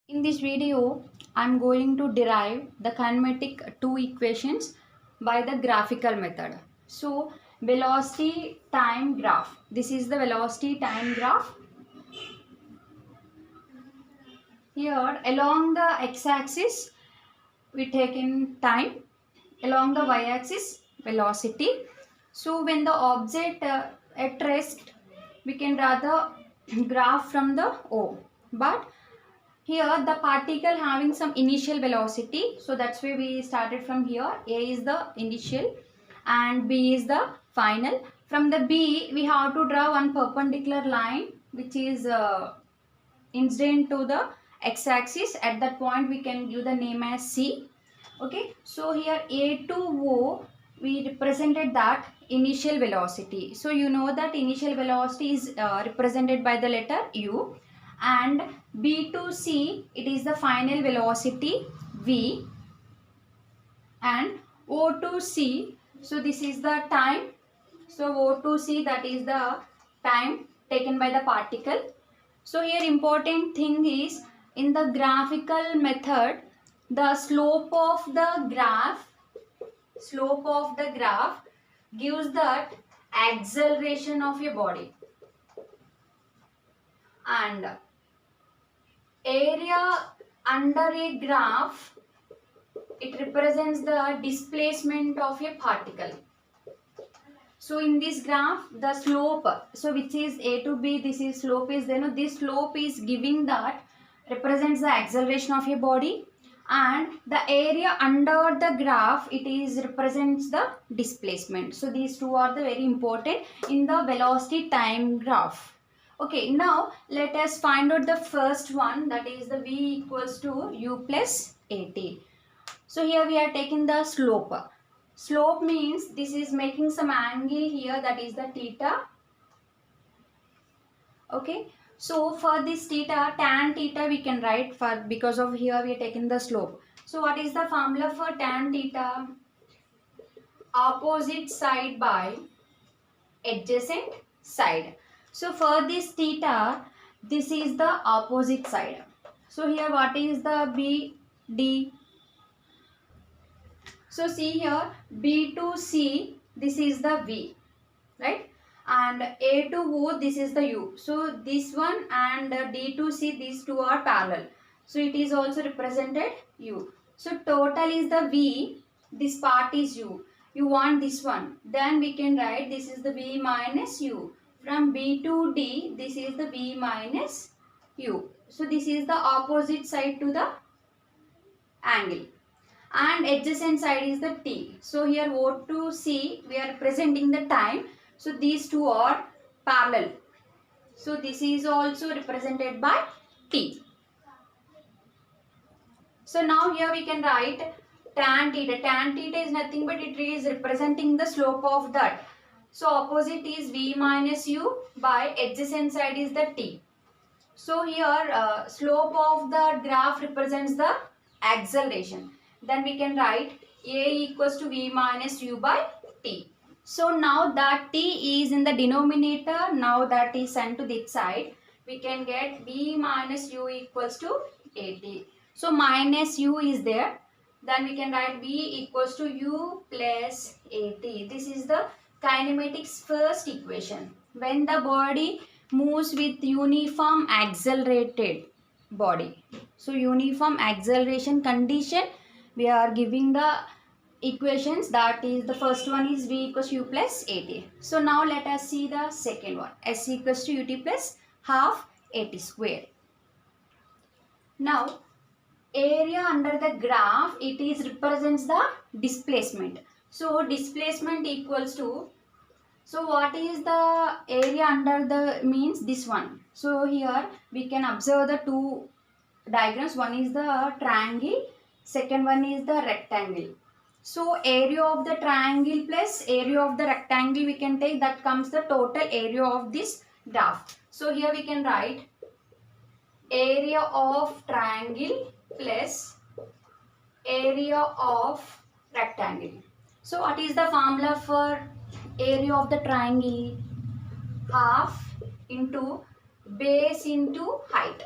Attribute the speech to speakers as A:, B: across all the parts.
A: In this video, I'm going to derive the kinematic two equations by the graphical method. So, velocity time graph. This is the velocity time graph. Here, along the x-axis, we take in time. Along the y-axis, velocity. So, when the object at rest, we can draw the graph from the O. But here the particle having some initial velocity, so that's why we started from here. A is the initial and B is the final. From the B we have to draw one perpendicular line which is incident to the x-axis. At that point we can give the name as C. Okay, so here A to O we represented that initial velocity. So you know that initial velocity is represented by the letter U, and B to C it is the final velocity V, and O to C, so this is the time. So O to C, that is the time taken by the particle. So here important thing is, in the graphical method, the slope of the graph gives that acceleration of a body, and area under a graph, it represents the displacement of a particle. So in this graph, the slope, so which is A to B, this is slope is there. This slope is giving that represents the acceleration of a body, and the area under the graph, it is represents the displacement. So these two are the very important in the velocity time graph. Okay, now let us find out the first one, that is the V equals to U plus AT. So here we are taking the slope. Slope means this is making some angle here, that is the theta. Okay, so for this theta, tan theta we can write, for because of here we are taking the slope. So what is the formula for tan theta? Opposite side by adjacent side. So for this theta, this is the opposite side. So here what is the B, D? So see here, B to C, this is the V, right? And A to O, this is the U. So this one and D to C, these two are parallel. So it is also represented U. So total is the V, this part is U. You want this one, then we can write this is the V minus U. From B to D, this is the V minus U. So this is the opposite side to the angle, and adjacent side is the T. So here O to C, we are representing the time. So these two are parallel. So this is also represented by T. So now here we can write tan theta. Tan theta is nothing but it is representing the slope of that. So opposite is V minus U, by adjacent side is the T. So here slope of the graph represents the acceleration. Then we can write A equals to V minus U by T. So now that T is in the denominator, now that is sent to this side, we can get V minus U equals to AT. So minus U is there. Then we can write V equals to U plus AT. This is the kinematics first equation. When the body moves with uniform accelerated body. So uniform acceleration condition, we are giving the equations, that is the first one is V equals to U plus AT. So now let us see the second one, S equals to UT plus half AT square. Now area under the graph, it is represents the displacement. So displacement equals to, so what is the area under the means this one. So here we can observe the two diagrams. One is the triangle, second one is the rectangle. So area of the triangle plus area of the rectangle we can take, that comes the total area of this graph. So here we can write area of triangle plus area of rectangle. So what is the formula for area of the triangle? Half into base into height.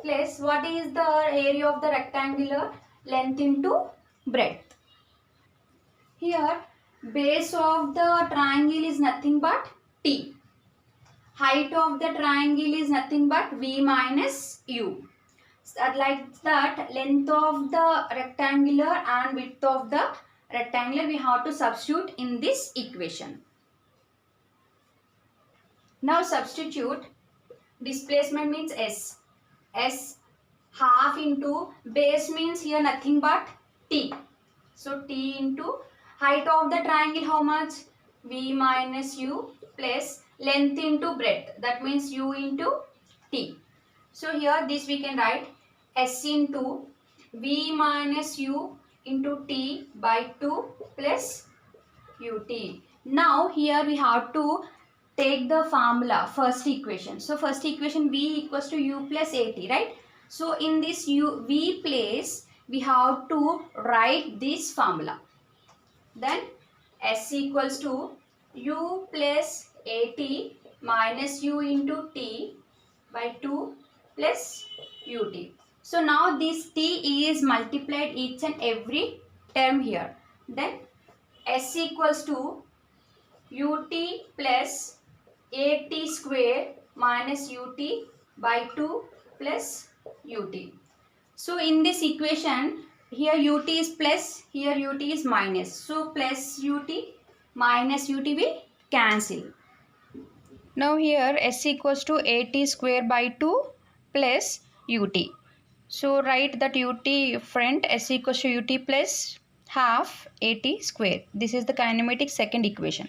A: plus what is the area of the rectangular? Length into breadth. Here base of the triangle is nothing but t. Height of the triangle is nothing but v minus u. So like that, length of the rectangular and width of the rectangular we have to substitute in this equation. Now substitute. Displacement means s. S half into base means here nothing but t. So t into height of the triangle how much? V minus u plus length into breadth. That means u into t. So here this we can write s into v minus u into t by 2 plus ut. Now here we have to take the formula, first equation. So first equation v equals to u plus at, right? So in this v place we have to write this formula. Then s equals to u plus at minus u into t by 2 plus ut. So now this t is multiplied each and every term here. Then s equals to ut plus at square minus ut by 2 plus ut. So in this equation, here ut is plus, here ut is minus. So plus ut minus ut will cancel. Now here s equals to at square by 2 plus ut. So write that ut front, s equals to ut plus half at square. This is the kinematic second equation.